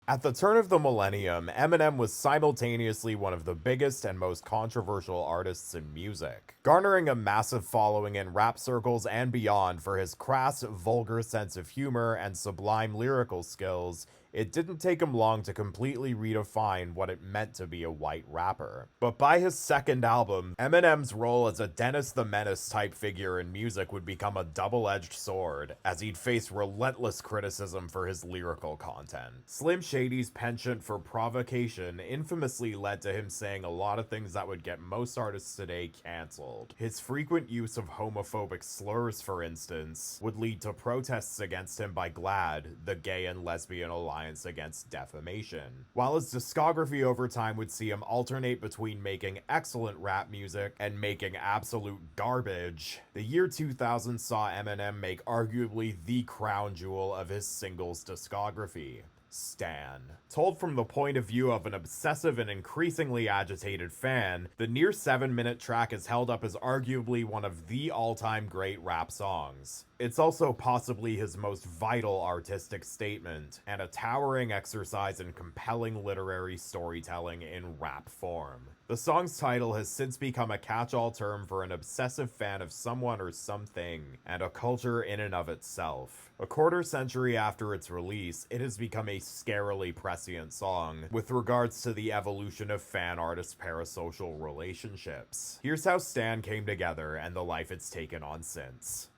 At the turn of the millennium, Eminem was simultaneously one of the biggest and most controversial artists in music, garnering a massive following in rap circles and beyond for his crass, vulgar sense of humor and sublime lyrical skills. It didn't take him long to completely redefine what it meant to be a white rapper. But by his second album, Eminem's role as a Dennis the Menace-type figure in music would become a double-edged sword, as he'd face relentless criticism for his lyrical content. Slim Shady's penchant for provocation infamously led to him saying a lot of things that would get most artists today cancelled. His frequent use of homophobic slurs, for instance, would lead to protests against him by GLAAD, the Gay and Lesbian Alliance against Defamation. While his discography over time would see him alternate between making excellent rap music and making absolute garbage, the year 2000 saw Eminem make arguably the crown jewel of his singles discography. Stan. Told from the point of view of an obsessive and increasingly agitated fan, the near 7-minute track is held up as arguably one of the all-time great rap songs. It's also possibly his most vital artistic statement, and a towering exercise in compelling literary storytelling in rap form. The song's title has since become a catch-all term for an obsessive fan of someone or something, and a culture in and of itself. A quarter century after its release, it has become a scarily prescient song with regards to the evolution of fan-artist parasocial relationships. Here's how Stan came together and the life it's taken on since.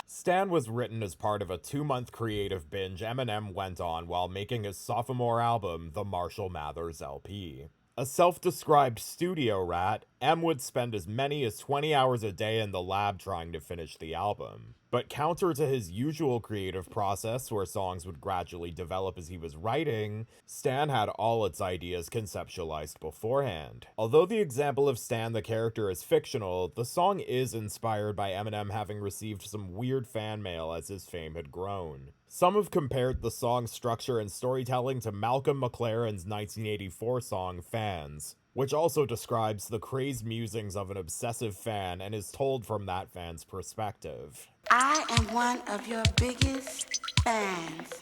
Stan was written as part of a 2-month creative binge Eminem went on while making his sophomore album, the Marshall Mathers LP. A self-described studio rat, M would spend as many as 20 hours a day in the lab trying to finish the album. But counter to his usual creative process, where songs would gradually develop as he was writing, Stan had all its ideas conceptualized beforehand. Although the example of Stan the character is fictional, the song is inspired by Eminem having received some weird fan mail as his fame had grown. Some have compared the song's structure and storytelling to Malcolm McLaren's 1984 song Fans, which also describes the crazed musings of an obsessive fan and is told from that fan's perspective. I am one of your biggest fans.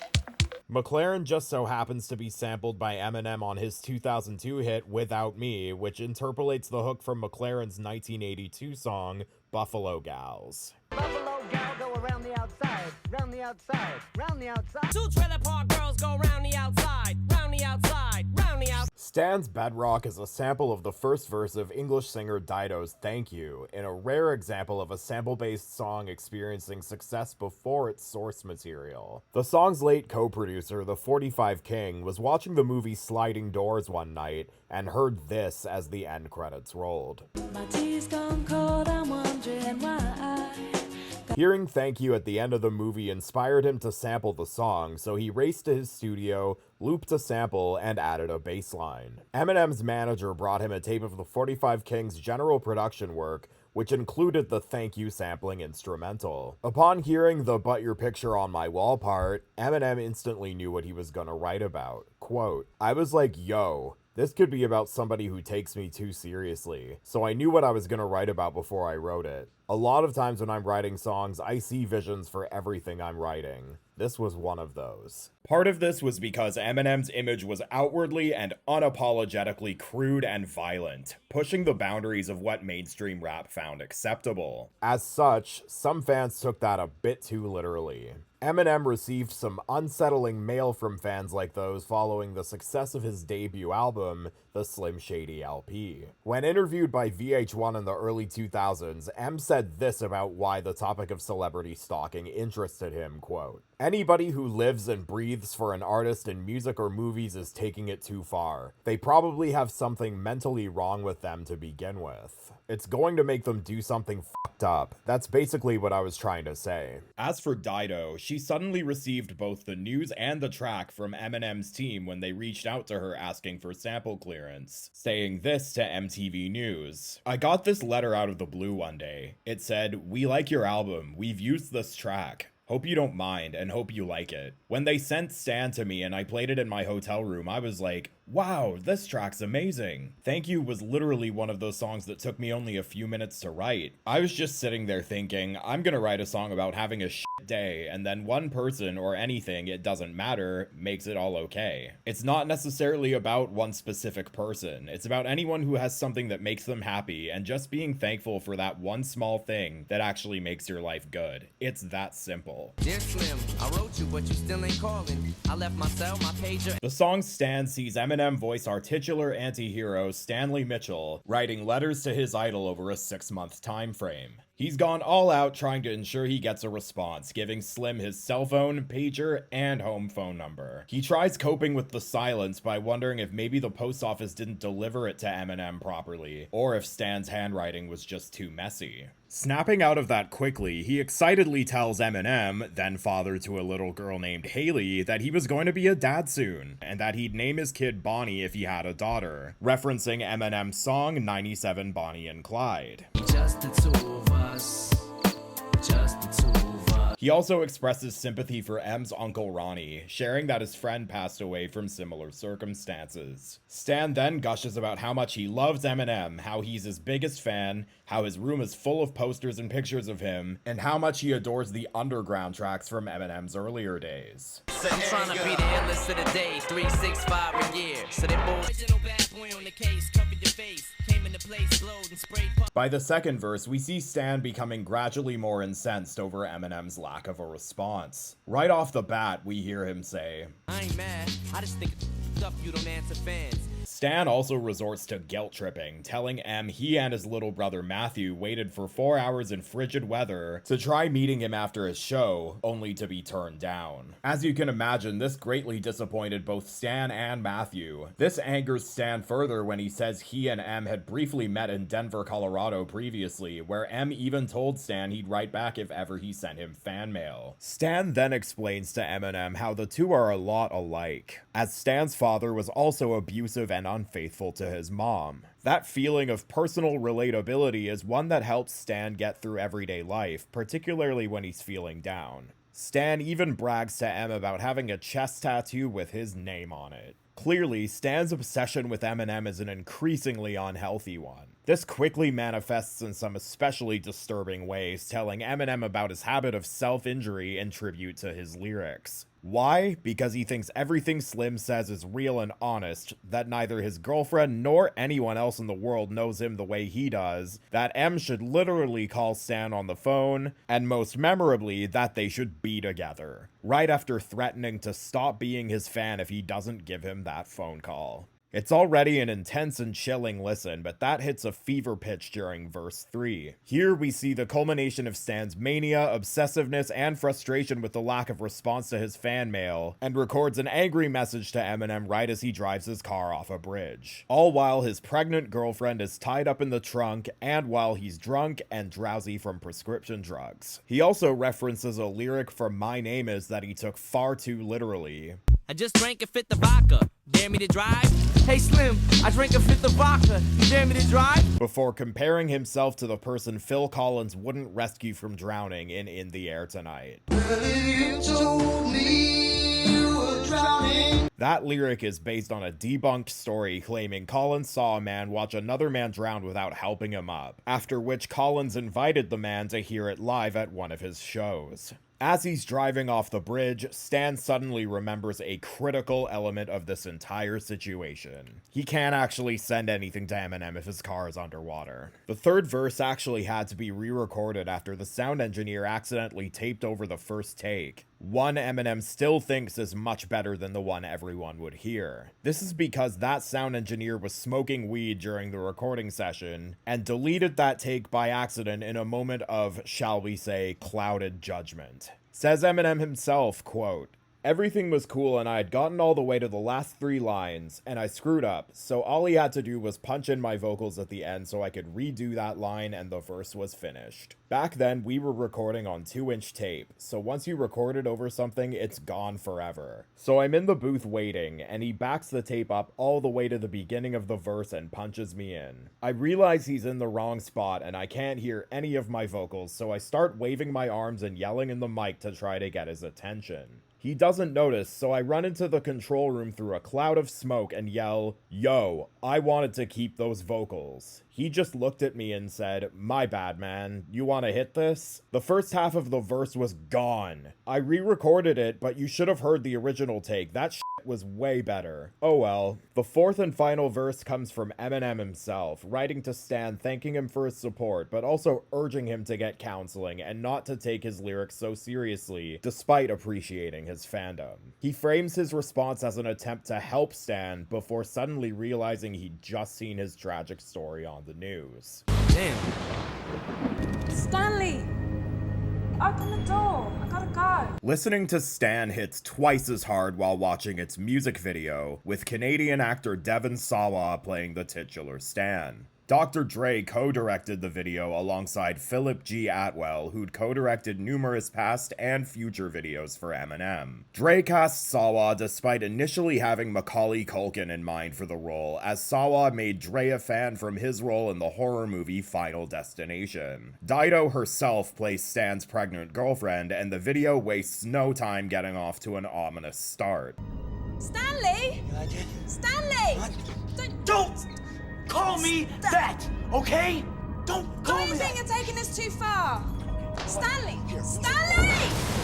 McLaren just so happens to be sampled by Eminem on his 2002 hit Without Me, which interpolates the hook from McLaren's 1982 song Buffalo Gals. Buffalo gal go around the outside, round the outside, round the outside. 2 trailer park girls go round the outside, round the outside, round the outside. Stan's bedrock is a sample of the first verse of English singer Dido's Thank You, in a rare example of a sample-based song experiencing success before its source material. The song's late co-producer, the 45 King, was watching the movie Sliding Doors one night and heard this as the end credits rolled. My tea's gone cold, I'm wondering why. Hearing Thank You at the end of the movie inspired him to sample the song, so he raced to his studio, looped a sample, and added a bass line. Eminem's manager brought him a tape of the 45 King's general production work, which included the Thank You sampling instrumental. Upon hearing the But Your Picture on My Wall part, Eminem instantly knew what he was gonna write about. Quote, I was like, yo, this could be about somebody who takes me too seriously, so I knew what I was gonna write about before I wrote it. A lot of times when I'm writing songs, I see visions for everything I'm writing. This was one of those. Part of this was because Eminem's image was outwardly and unapologetically crude and violent, pushing the boundaries of what mainstream rap found acceptable. As such, some fans took that a bit too literally. Eminem received some unsettling mail from fans like those following the success of his debut album, the Slim Shady LP. When interviewed by VH1 in the early 2000s, M said this about why the topic of celebrity stalking interested him, quote, anybody who lives and breathes for an artist in music or movies is taking it too far. They probably have something mentally wrong with them to begin with. It's going to make them do something fucked up. That's basically what I was trying to say. As for Dido, she suddenly received both the news and the track from Eminem's team when they reached out to her asking for sample clearance, saying this to MTV News. I got this letter out of the blue one day. It said, "We like your album. We've used this track. Hope you don't mind and hope you like it." When they sent Stan to me and I played it in my hotel room, I was like, wow, this track's amazing. Thank You was literally one of those songs that took me only a few minutes to write. I was just sitting there thinking, I'm gonna write a song about having a shit shit day, and then one person or anything, it doesn't matter, makes it all okay. It's not necessarily about one specific person. It's about anyone who has something that makes them happy, and just being thankful for that one small thing that actually makes your life good. It's that simple. Dear Slim, I wrote you, but you still ain't calling. I left my cell, my pager. The song Stan sees Eminem voice our titular anti-hero Stanley Mitchell writing letters to his idol over a 6-month time frame. He's gone all out trying to ensure he gets a response, giving Slim his cell phone, pager, and home phone number. He tries coping with the silence by wondering if maybe the post office didn't deliver it to Eminem properly, or if Stan's handwriting was just too messy. Snapping out of that quickly, he excitedly tells Eminem, then father to a little girl named Haley, that he was going to be a dad soon, and that he'd name his kid Bonnie if he had a daughter, referencing Eminem's song 97 Bonnie and Clyde. Just the two of us. Just the two of us. He also expresses sympathy for M's uncle Ronnie, sharing that his friend passed away from similar circumstances. Stan then gushes about how much he loves Eminem, how he's his biggest fan, how his room is full of posters and pictures of him, and how much he adores the underground tracks from Eminem's earlier days. I'm trying to be the illest of the day, 365 a year. So they both Original bad boy on the case, covered your face. Came into place, glowed and sprayed pop. By the second verse, we see Stan becoming gradually more incensed over Eminem's lack of a response. Right off the bat, we hear him say, I ain't mad. I just think it's up you don't answer fans. Stan also resorts to guilt tripping, telling M he and his little brother Matthew waited for 4 hours in frigid weather to try meeting him after his show, only to be turned down. As you can imagine, this greatly disappointed both Stan and Matthew. This angers Stan further when he says he and M had briefly met in Denver, Colorado previously, where M even told Stan he'd write back if ever he sent him fan mail. Stan then explains to Eminem how the two are a lot alike, as Stan's father was also abusive and unfaithful to his mom. That feeling of personal relatability is one that helps Stan get through everyday life, particularly when he's feeling down. Stan even brags to M about having a chest tattoo with his name on it. Clearly, Stan's obsession with Eminem is an increasingly unhealthy one. This quickly manifests in some especially disturbing ways, telling Eminem about his habit of self-injury in tribute to his lyrics. Why? Because he thinks everything Slim says is real and honest, that neither his girlfriend nor anyone else in the world knows him the way he does, that M should literally call Stan on the phone, and most memorably, that they should be together, right after threatening to stop being his fan if he doesn't give him that phone call. It's already an intense and chilling listen, but that hits a fever pitch during verse 3. Here we see the culmination of Stan's mania, obsessiveness, and frustration with the lack of response to his fan mail, and records an angry message to Eminem right as he drives his car off a bridge. All while his pregnant girlfriend is tied up in the trunk, and while he's drunk and drowsy from prescription drugs. He also references a lyric from My Name Is that he took far too literally. I just drank a fifth of vodka. Dare me to drive? Hey Slim, I drank a fifth of vodka. You dare me to drive? Before comparing himself to the person Phil Collins wouldn't rescue from drowning in the Air Tonight. That lyric is based on a debunked story claiming Collins saw a man watch another man drown without helping him up, after which Collins invited the man to hear it live at one of his shows. As he's driving off the bridge, Stan suddenly remembers a critical element of this entire situation. He can't actually send anything to Eminem if his car is underwater. The third verse actually had to be re-recorded after the sound engineer accidentally taped over the first take. One Eminem still thinks is much better than the one everyone would hear. This is because that sound engineer was smoking weed during the recording session and deleted that take by accident in a moment of, shall we say, clouded judgment. Says Eminem himself, quote, "Everything was cool and I had gotten all the way to the last 3 lines, and I screwed up, so all he had to do was punch in my vocals at the end so I could redo that line and the verse was finished. Back then, we were recording on 2-inch tape, so once you record it over something, it's gone forever. So I'm in the booth waiting, and he backs the tape up all the way to the beginning of the verse and punches me in. I realize he's in the wrong spot and I can't hear any of my vocals, so I start waving my arms and yelling in the mic to try to get his attention. He doesn't notice, so I run into the control room through a cloud of smoke and yell, "Yo, I wanted to keep those vocals." He just looked at me and said, "My bad, man. You want to hit this?" The first half of the verse was gone. I re-recorded it, but you should have heard the original take. That shit was way better. Oh well. The fourth and final verse comes from Eminem himself, writing to Stan thanking him for his support, but also urging him to get counseling and not to take his lyrics so seriously, despite appreciating his fandom. He frames his response as an attempt to help Stan before suddenly realizing he'd just seen his tragic story on the news. Damn. Stanley! Open the door. I gotta go. Listening to Stan hits twice as hard while watching its music video, with Canadian actor Devon Sawa playing the titular Stan. Dr. Dre co-directed the video alongside Philip G. Atwell, who'd co-directed numerous past and future videos for Eminem. Dre cast Sawa despite initially having Macaulay Culkin in mind for the role, as Sawa made Dre a fan from his role in the horror movie Final Destination. Dido herself plays Stan's pregnant girlfriend, and the video wastes no time getting off to an ominous start. Stanley! Stanley! Don't call me that, okay? Don't call Don't me you think that. you're taking this too far? Stanley! Stanley!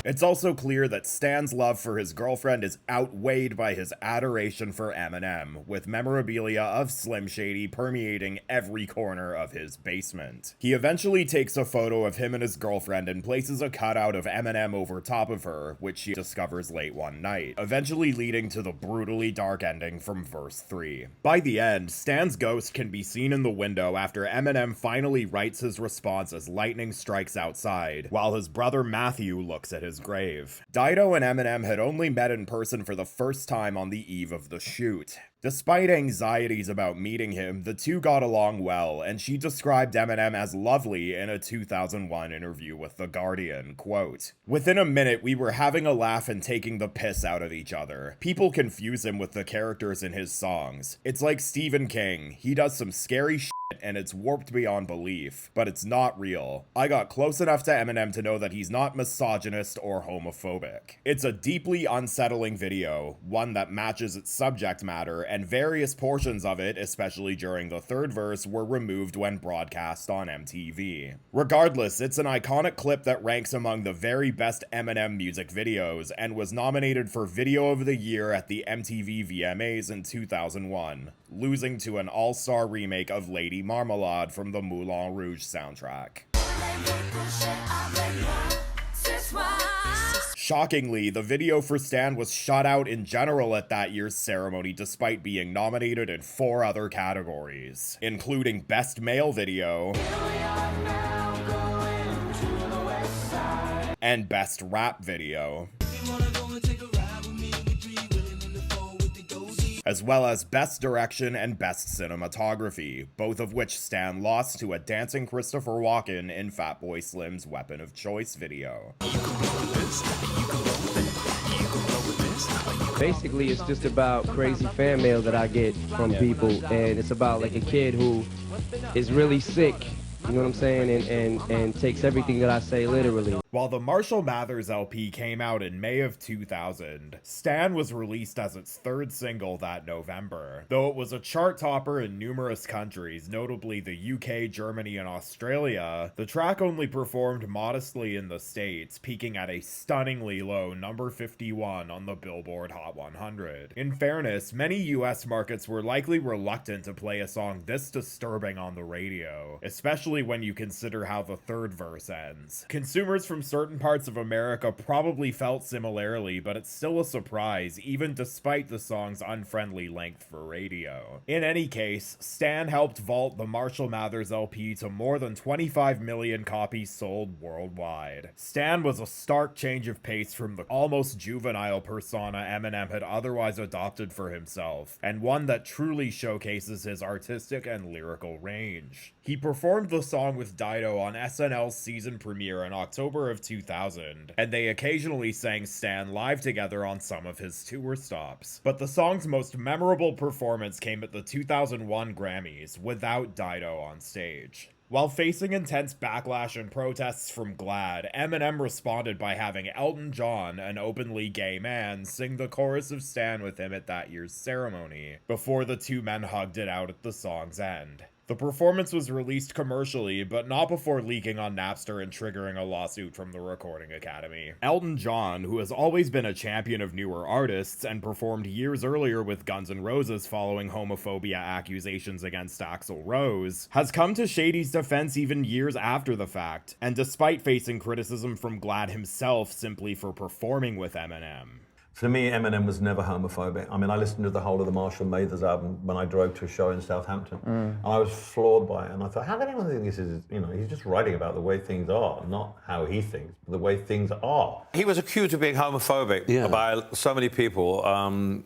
It's also clear that Stan's love for his girlfriend is outweighed by his adoration for Eminem, with memorabilia of Slim Shady permeating every corner of his basement. He eventually takes a photo of him and his girlfriend and places a cutout of Eminem over top of her, which she discovers late one night, eventually leading to the brutally dark ending from verse 3. By the end, Stan's ghost can be seen in the window after Eminem finally writes his response as lightning strikes outside, while his brother Matthew looks at his grave. Dido and Eminem had only met in person for the first time on the eve of the shoot. Despite anxieties about meeting him, the two got along well, and she described Eminem as lovely in a 2001 interview with The Guardian, quote, "Within a minute, we were having a laugh and taking the piss out of each other. People confuse him with the characters in his songs. It's like Stephen King. He does some scary shit and it's warped beyond belief, but it's not real. I got close enough to Eminem to know that he's not misogynist or homophobic." It's a deeply unsettling video, one that matches its subject matter, and various portions of it, especially during the third verse, were removed when broadcast on MTV. Regardless, it's an iconic clip that ranks among the very best Eminem music videos, and was nominated for Video of the Year at the MTV VMAs in 2001, losing to an all-star remake of Lady Marmalade from the Moulin Rouge soundtrack. Shockingly, the video for Stan was shut out in general at that year's ceremony despite being nominated in 4 other categories, including Best Male Video and Best Rap Video, as well as Best Direction and Best Cinematography, both of which Stan lost to a dancing Christopher Walken in Fatboy Slim's Weapon of Choice video. Basically, it's just about crazy fan mail that I get from people, and it's about like a kid who is really sick, you know what I'm saying, and takes everything that I say literally. While the Marshall Mathers LP came out in May of 2000, Stan was released as its 3rd single that November. Though it was a chart topper in numerous countries, notably the UK, Germany, and Australia, the track only performed modestly in the States, peaking at a stunningly low number 51 on the Billboard Hot 100. In fairness, many US markets were likely reluctant to play a song this disturbing on the radio, especially when you consider how the 3rd verse ends. Consumers from certain parts of America probably felt similarly, but it's still a surprise, even despite the song's unfriendly length for radio. In any case, Stan helped vault the Marshall Mathers LP to more than 25 million copies sold worldwide. Stan was a stark change of pace from the almost juvenile persona Eminem had otherwise adopted for himself, and one that truly showcases his artistic and lyrical range. He performed the song with Dido on SNL's season premiere in October of 2000, and they occasionally sang Stan live together on some of his tour stops. But the song's most memorable performance came at the 2001 Grammys, without Dido on stage. While facing intense backlash and protests from GLAAD, Eminem responded by having Elton John, an openly gay man, sing the chorus of Stan with him at that year's ceremony, before the two men hugged it out at the song's end. The performance was released commercially, but not before leaking on Napster and triggering a lawsuit from the Recording Academy. Elton John, who has always been a champion of newer artists and performed years earlier with Guns N' Roses following homophobia accusations against Axl Rose, has come to Shady's defense even years after the fact, and despite facing criticism from GLAAD himself simply for performing with Eminem. For me, Eminem was never homophobic. I mean, I listened to the whole of the Marshall Mathers album when I drove to a show in Southampton. And I was floored by it. And I thought, how can anyone think this is, he's just writing about the way things are, not how he thinks, but the way things are. He was accused of being homophobic by so many people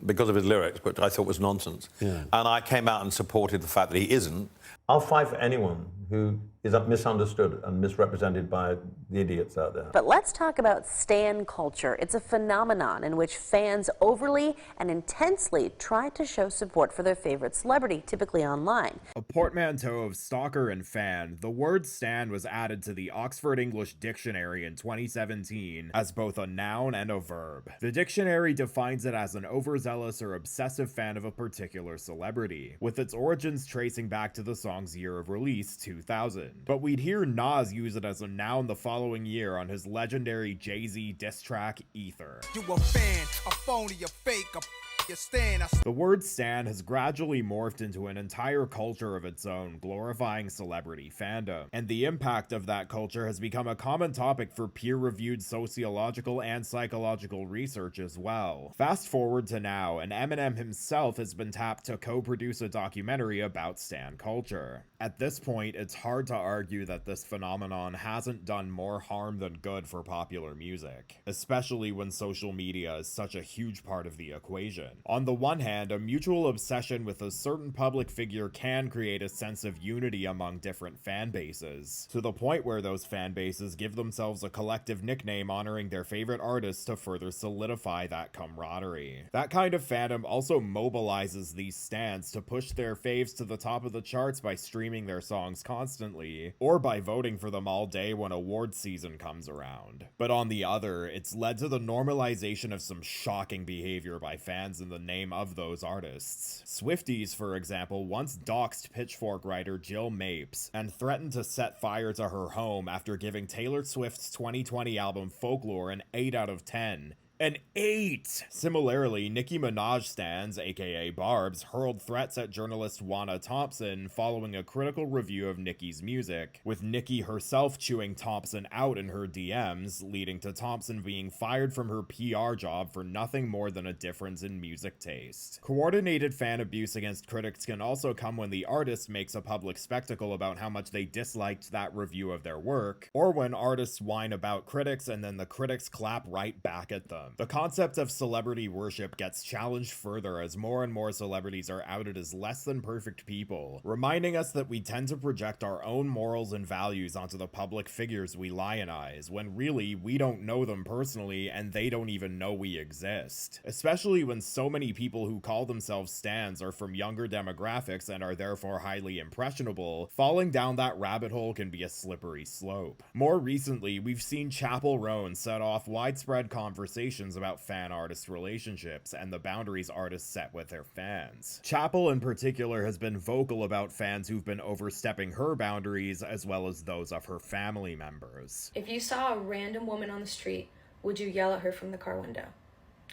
because of his lyrics, which I thought was nonsense. And I came out and supported the fact that he isn't. I'll fight for anyone who is misunderstood and misrepresented by the idiots out there. But let's talk about stan culture. It's a phenomenon in which fans overly and intensely try to show support for their favorite celebrity, typically online. A portmanteau of stalker and fan, the word stan was added to the Oxford English Dictionary in 2017 as both a noun and a verb. The dictionary defines it as an overzealous or obsessive fan of a particular celebrity, with its origins tracing back to the song's year of release, 2000. But we'd hear Nas use it as a noun the following year on his legendary Jay-Z diss track, Ether. You a fan, a phony, a fake, a stan. The word stan has gradually morphed into an entire culture of its own, glorifying celebrity fandom. And the impact of that culture has become a common topic for peer-reviewed sociological and psychological research as well. Fast forward to now, and Eminem himself has been tapped to co-produce a documentary about stan culture. At this point, it's hard to argue that this phenomenon hasn't done more harm than good for popular music, especially when social media is such a huge part of the equation. On the one hand, a mutual obsession with a certain public figure can create a sense of unity among different fan bases, to the point where those fan bases give themselves a collective nickname honoring their favorite artists to further solidify that camaraderie. That kind of fandom also mobilizes these stans to push their faves to the top of the charts by streaming their songs constantly, or by voting for them all day when awards season comes around. But on the other, it's led to the normalization of some shocking behavior by fans in the name of those artists. Swifties, for example, once doxed Pitchfork writer Jill Mapes and threatened to set fire to her home after giving Taylor Swift's 2020 album Folklore an 8 out of 10. An 8! Similarly, Nicki Minaj stans, aka Barbs, hurled threats at journalist Juana Thompson following a critical review of Nicki's music, with Nicki herself chewing Thompson out in her DMs, leading to Thompson being fired from her PR job for nothing more than a difference in music taste. Coordinated fan abuse against critics can also come when the artist makes a public spectacle about how much they disliked that review of their work, or when artists whine about critics and then the critics clap right back at them. The concept of celebrity worship gets challenged further as more and more celebrities are outed as less than perfect people, reminding us that we tend to project our own morals and values onto the public figures we lionize, when really we don't know them personally and they don't even know we exist. Especially when so many people who call themselves stans are from younger demographics and are therefore highly impressionable, falling down that rabbit hole can be a slippery slope. More recently, we've seen Chappell Roan set off widespread conversations about fan-artist relationships and the boundaries artists set with their fans. Chappell in particular has been vocal about fans who've been overstepping her boundaries as well as those of her family members. If you saw a random woman on the street, would you yell at her from the car window?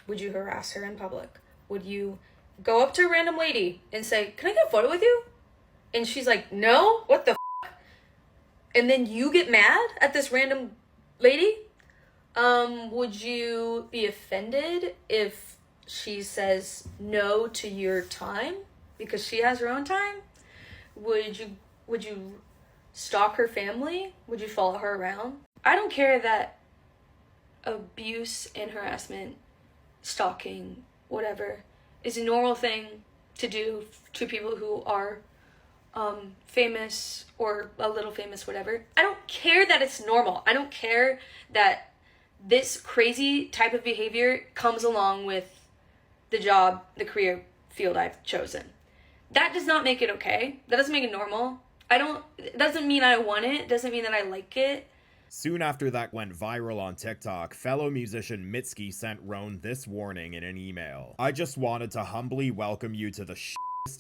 Would you harass her in public? Would you go up to a random lady and say, "Can I get a photo with you?" And she's like, "No, what the f?" And then you get mad at this random lady? Would you be offended if she says no to your time because she has her own time? Would you stalk her family? Would you follow her around? I don't care that abuse and harassment, stalking, whatever, is a normal thing to do to people who are famous or a little famous, whatever. I don't care that it's normal. I don't care that this crazy type of behavior comes along with the job, the career field I've chosen. That does not make it okay. That doesn't make it normal. It doesn't mean I want it, doesn't mean that I like it. Soon after that went viral on TikTok, fellow musician Mitski sent Roan this warning in an email. "I just wanted to humbly welcome you to the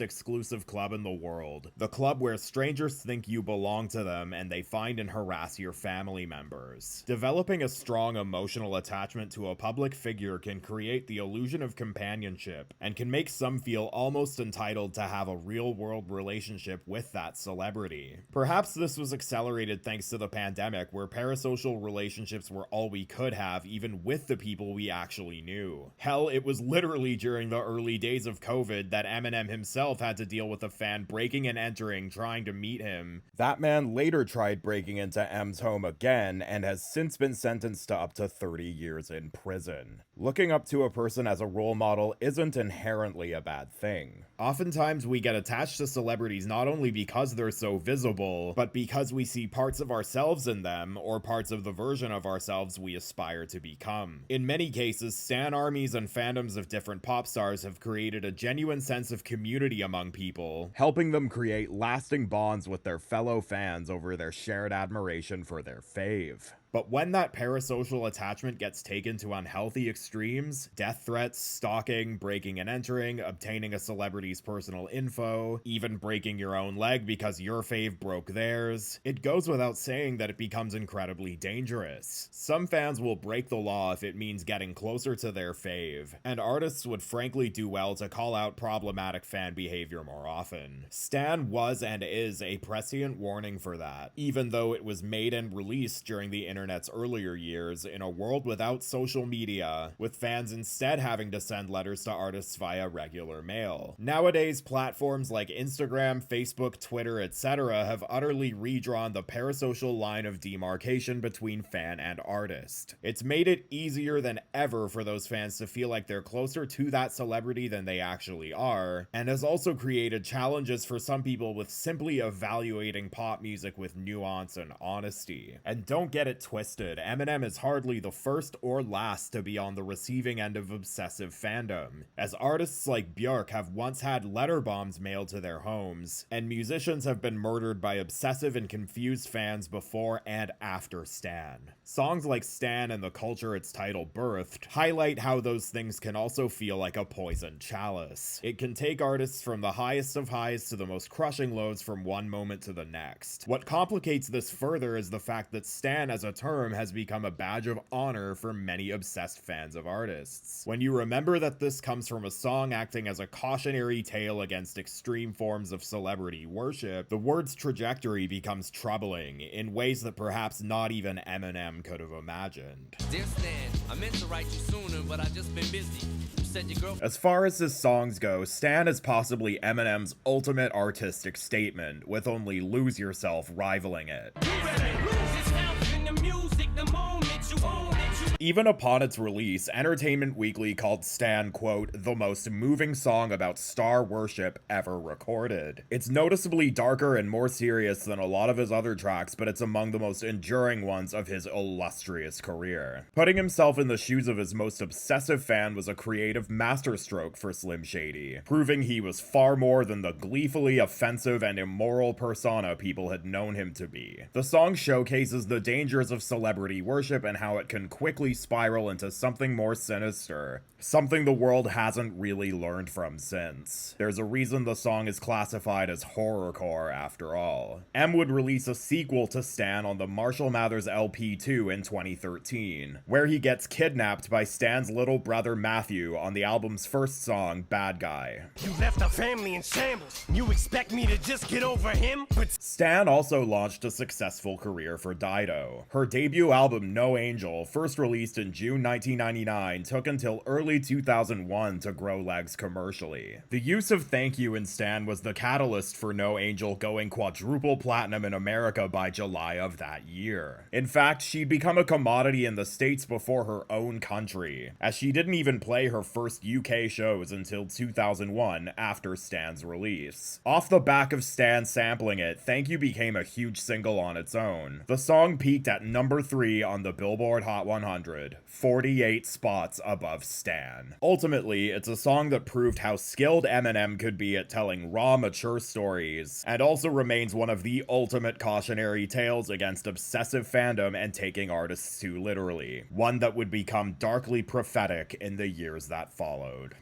exclusive club in the world. The club where strangers think you belong to them and they find and harass your family members. Developing a strong emotional attachment to a public figure can create the illusion of companionship and can make some feel almost entitled to have a real-world relationship with that celebrity. Perhaps this was accelerated thanks to the pandemic, where parasocial relationships were all we could have even with the people we actually knew. Hell, it was literally during the early days of COVID that Eminem himself had to deal with a fan breaking and entering trying to meet him. That man later tried breaking into M's home again and has since been sentenced to up to 30 years in prison. Looking up to a person as a role model isn't inherently a bad thing. Oftentimes we get attached to celebrities not only because they're so visible, but because we see parts of ourselves in them or parts of the version of ourselves we aspire to become. In many cases, stan armies and fandoms of different pop stars have created a genuine sense of community among people, helping them create lasting bonds with their fellow fans over their shared admiration for their fave. But when that parasocial attachment gets taken to unhealthy extremes, death threats, stalking, breaking and entering, obtaining a celebrity's personal info, even breaking your own leg because your fave broke theirs, it goes without saying that it becomes incredibly dangerous. Some fans will break the law if it means getting closer to their fave, and artists would frankly do well to call out problematic fan behavior more often. Stan was and is a prescient warning for that, even though it was made and released during the internet's earlier years in a world without social media, with fans instead having to send letters to artists via regular mail. Nowadays, platforms like Instagram, Facebook, Twitter, etc. have utterly redrawn the parasocial line of demarcation between fan and artist. It's made it easier than ever for those fans to feel like they're closer to that celebrity than they actually are, and has also created challenges for some people with simply evaluating pop music with nuance and honesty. And don't get it twisted, Eminem is hardly the first or last to be on the receiving end of obsessive fandom, as artists like Björk have once had letter bombs mailed to their homes, and musicians have been murdered by obsessive and confused fans before and after Stan. Songs like Stan and the culture its title birthed highlight how those things can also feel like a poisoned chalice. It can take artists from the highest of highs to the most crushing lows from one moment to the next. What complicates this further is the fact that Stan as a term has become a badge of honor for many obsessed fans of artists. When you remember that this comes from a song acting as a cautionary tale against extreme forms of celebrity worship, the word's trajectory becomes troubling in ways that perhaps not even Eminem could have imagined. Dear Stan, I meant to write you sooner, but I've just been busy. You said your girl. As far as his songs go, Stan is possibly Eminem's ultimate artistic statement, with only Lose Yourself rivaling it. Even upon its release, Entertainment Weekly called Stan, quote, the most moving song about star worship ever recorded. It's noticeably darker and more serious than a lot of his other tracks, but it's among the most enduring ones of his illustrious career. Putting himself in the shoes of his most obsessive fan was a creative masterstroke for Slim Shady, proving he was far more than the gleefully offensive and immoral persona people had known him to be. The song showcases the dangers of celebrity worship and how it can quickly spiral into something more sinister, something the world hasn't really learned from since. There's a reason the song is classified as horrorcore after all. M would release a sequel to Stan on the Marshall Mathers LP2 in 2013, where he gets kidnapped by Stan's little brother Matthew on the album's first song, Bad Guy. You left our family in shambles. You expect me to just get over him? But Stan also launched a successful career for Dido. Her debut album, No Angel, first released in June 1999, took until early 2001 to grow legs commercially. The use of Thank You in Stan was the catalyst for No Angel going quadruple platinum in America by July of that year. In fact, she'd become a commodity in the States before her own country, as she didn't even play her first UK shows until 2001 after Stan's release. Off the back of Stan sampling it, Thank You became a huge single on its own. The song peaked at number 3 on the Billboard Hot 100 100, 48 spots above Stan. Ultimately, it's a song that proved how skilled Eminem could be at telling raw, mature stories, and also remains one of the ultimate cautionary tales against obsessive fandom and taking artists too literally, one that would become darkly prophetic in the years that followed.